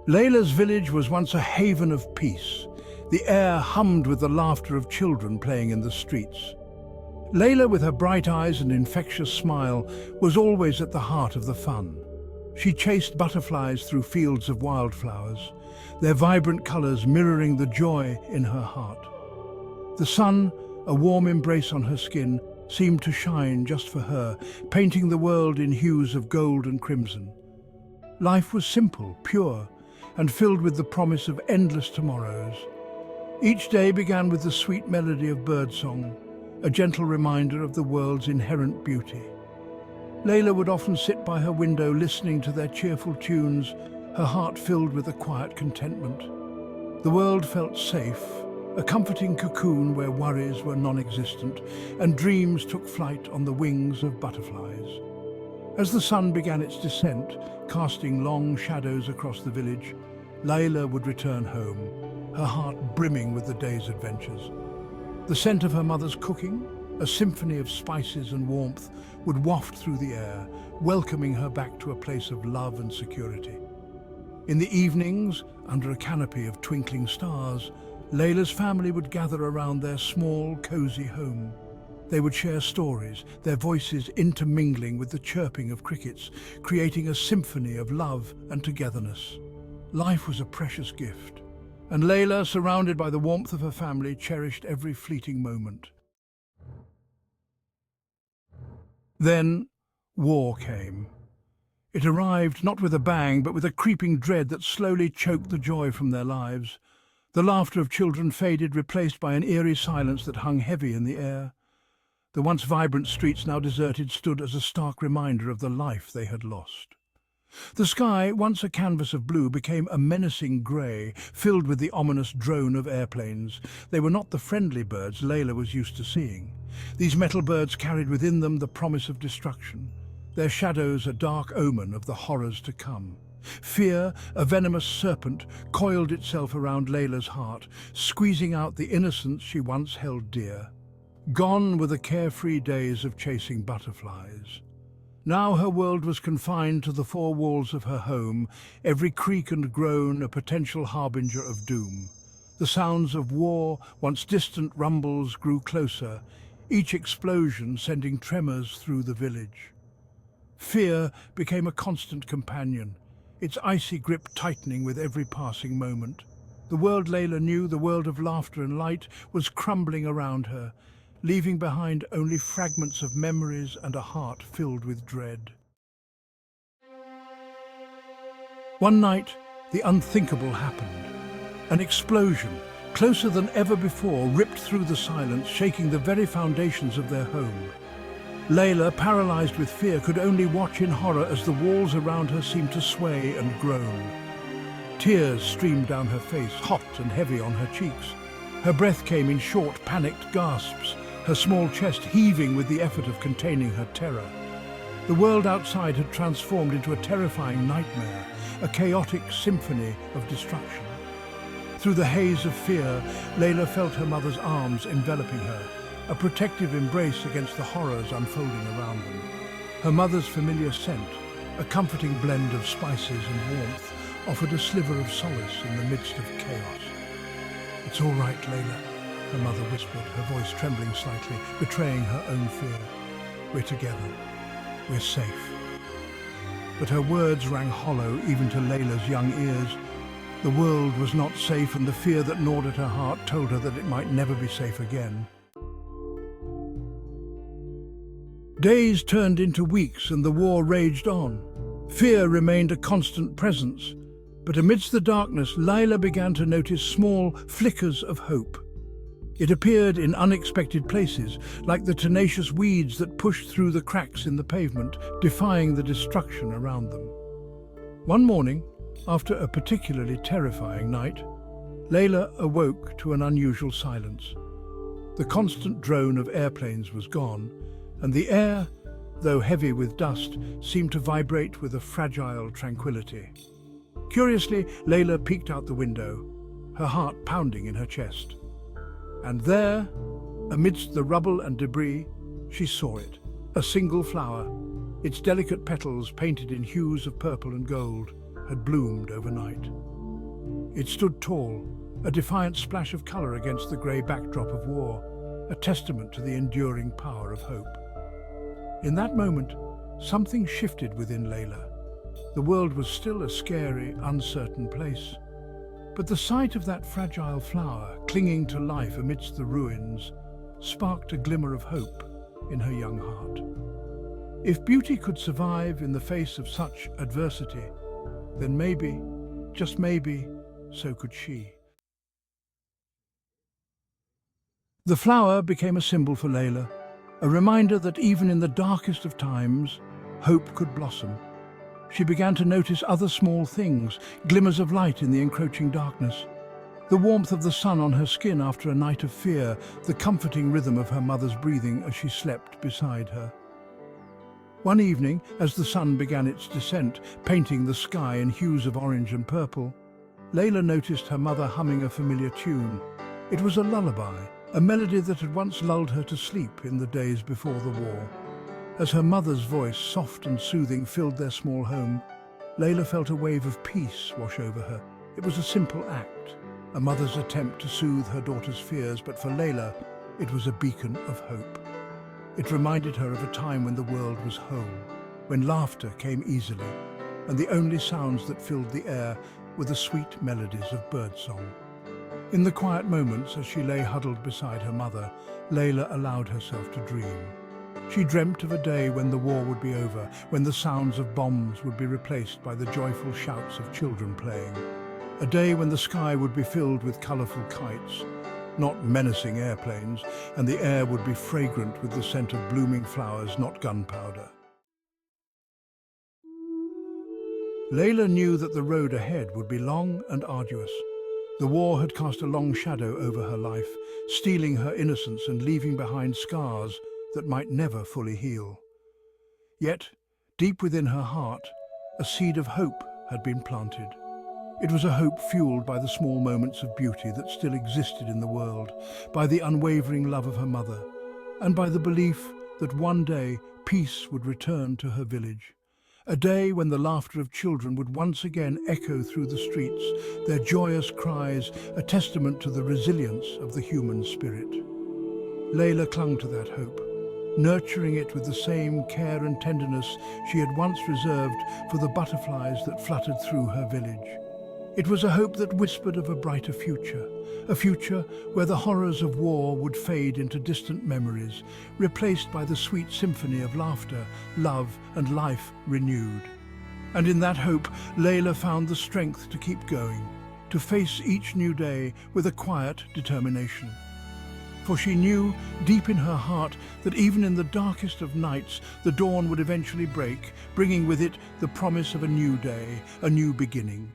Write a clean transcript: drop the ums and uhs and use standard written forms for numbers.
Layla's village was once a haven of peace. The air hummed with the laughter of children playing in the streets. Layla, with her bright eyes and infectious smile, was always at the heart of the fun. She chased butterflies through fields of wildflowers, their vibrant colors mirroring the joy in her heart. The sun, a warm embrace on her skin, seemed to shine just for her, painting the world in hues of gold and crimson. Life was simple, pure, and filled with the promise of endless tomorrows. Each day began with the sweet melody of birdsong, a gentle reminder of the world's inherent beauty. Layla would often sit by her window listening to their cheerful tunes, her heart filled with a quiet contentment. The world felt safe, a comforting cocoon where worries were non-existent and dreams took flight on the wings of butterflies. As the sun began its descent, casting long shadows across the village, Layla would return home, her heart brimming with the day's adventures. The scent of her mother's cooking, a symphony of spices and warmth, would waft through the air, welcoming her back to a place of love and security. In the evenings, under a canopy of twinkling stars, Layla's family would gather around their small, cozy home. They would share stories, their voices intermingling with the chirping of crickets, creating a symphony of love and togetherness. Life was a precious gift, and Layla, surrounded by the warmth of her family, cherished every fleeting moment. Then, war came. It arrived not with a bang, but with a creeping dread that slowly choked the joy from their lives. The laughter of children faded, replaced by an eerie silence that hung heavy in the air. The once vibrant streets, now deserted, stood as a stark reminder of the life they had lost. The sky, once a canvas of blue, became a menacing grey, filled with the ominous drone of airplanes. They were not the friendly birds Layla was used to seeing. These metal birds carried within them the promise of destruction, their shadows a dark omen of the horrors to come. Fear, a venomous serpent, coiled itself around Layla's heart, squeezing out the innocence she once held dear. Gone were the carefree days of chasing butterflies. Now her world was confined to the four walls of her home, every creak and groan a potential harbinger of doom. The sounds of war, once distant rumbles, grew closer, each explosion sending tremors through the village. Fear became a constant companion, its icy grip tightening with every passing moment. The world Layla knew, the world of laughter and light, was crumbling around her, leaving behind only fragments of memories and a heart filled with dread. One night, the unthinkable happened. An explosion, closer than ever before, ripped through the silence, shaking the very foundations of their home. Layla, paralyzed with fear, could only watch in horror as the walls around her seemed to sway and groan. Tears streamed down her face, hot and heavy on her cheeks. Her breath came in short, panicked gasps, her small chest heaving with the effort of containing her terror. The world outside had transformed into a terrifying nightmare, a chaotic symphony of destruction. Through the haze of fear, Layla felt her mother's arms enveloping her, a protective embrace against the horrors unfolding around them. Her mother's familiar scent, a comforting blend of spices and warmth, offered a sliver of solace in the midst of chaos. "It's all right, Layla," her mother whispered, her voice trembling slightly, betraying her own fear. "We're together. We're safe." But her words rang hollow even to Layla's young ears. The world was not safe, and the fear that gnawed at her heart told her that it might never be safe again. Days turned into weeks and the war raged on. Fear remained a constant presence, but amidst the darkness, Layla began to notice small flickers of hope. It appeared in unexpected places, like the tenacious weeds that pushed through the cracks in the pavement, defying the destruction around them. One morning, after a particularly terrifying night, Layla awoke to an unusual silence. The constant drone of airplanes was gone, and the air, though heavy with dust, seemed to vibrate with a fragile tranquility. Curiously, Layla peeked out the window, her heart pounding in her chest. And there, amidst the rubble and debris, she saw it, a single flower. Its delicate petals, painted in hues of purple and gold, had bloomed overnight. It stood tall, a defiant splash of colour against the grey backdrop of war, a testament to the enduring power of hope. In that moment, something shifted within Layla. The world was still a scary, uncertain place, but the sight of that fragile flower clinging to life amidst the ruins sparked a glimmer of hope in her young heart. If beauty could survive in the face of such adversity, then maybe, just maybe, so could she. The flower became a symbol for Layla, a reminder that even in the darkest of times, hope could blossom. She began to notice other small things, glimmers of light in the encroaching darkness. The warmth of the sun on her skin after a night of fear, the comforting rhythm of her mother's breathing as she slept beside her. One evening, as the sun began its descent, painting the sky in hues of orange and purple, Layla noticed her mother humming a familiar tune. It was a lullaby, a melody that had once lulled her to sleep in the days before the war. As her mother's voice, soft and soothing, filled their small home, Layla felt a wave of peace wash over her. It was a simple act, a mother's attempt to soothe her daughter's fears, but for Layla, it was a beacon of hope. It reminded her of a time when the world was whole, when laughter came easily, and the only sounds that filled the air were the sweet melodies of birdsong. In the quiet moments as she lay huddled beside her mother, Layla allowed herself to dream. She dreamt of a day when the war would be over, when the sounds of bombs would be replaced by the joyful shouts of children playing. A day when the sky would be filled with colourful kites, not menacing airplanes, and the air would be fragrant with the scent of blooming flowers, not gunpowder. Layla knew that the road ahead would be long and arduous. The war had cast a long shadow over her life, stealing her innocence and leaving behind scars that might never fully heal. Yet, deep within her heart, a seed of hope had been planted. It was a hope fueled by the small moments of beauty that still existed in the world, by the unwavering love of her mother, and by the belief that one day peace would return to her village. A day when the laughter of children would once again echo through the streets, their joyous cries a testament to the resilience of the human spirit. Layla clung to that hope, nurturing it with the same care and tenderness she had once reserved for the butterflies that fluttered through her village. It was a hope that whispered of a brighter future, a future where the horrors of war would fade into distant memories, replaced by the sweet symphony of laughter, love, and life renewed. And in that hope, Layla found the strength to keep going, to face each new day with a quiet determination. For she knew, deep in her heart, that even in the darkest of nights, the dawn would eventually break, bringing with it the promise of a new day, a new beginning.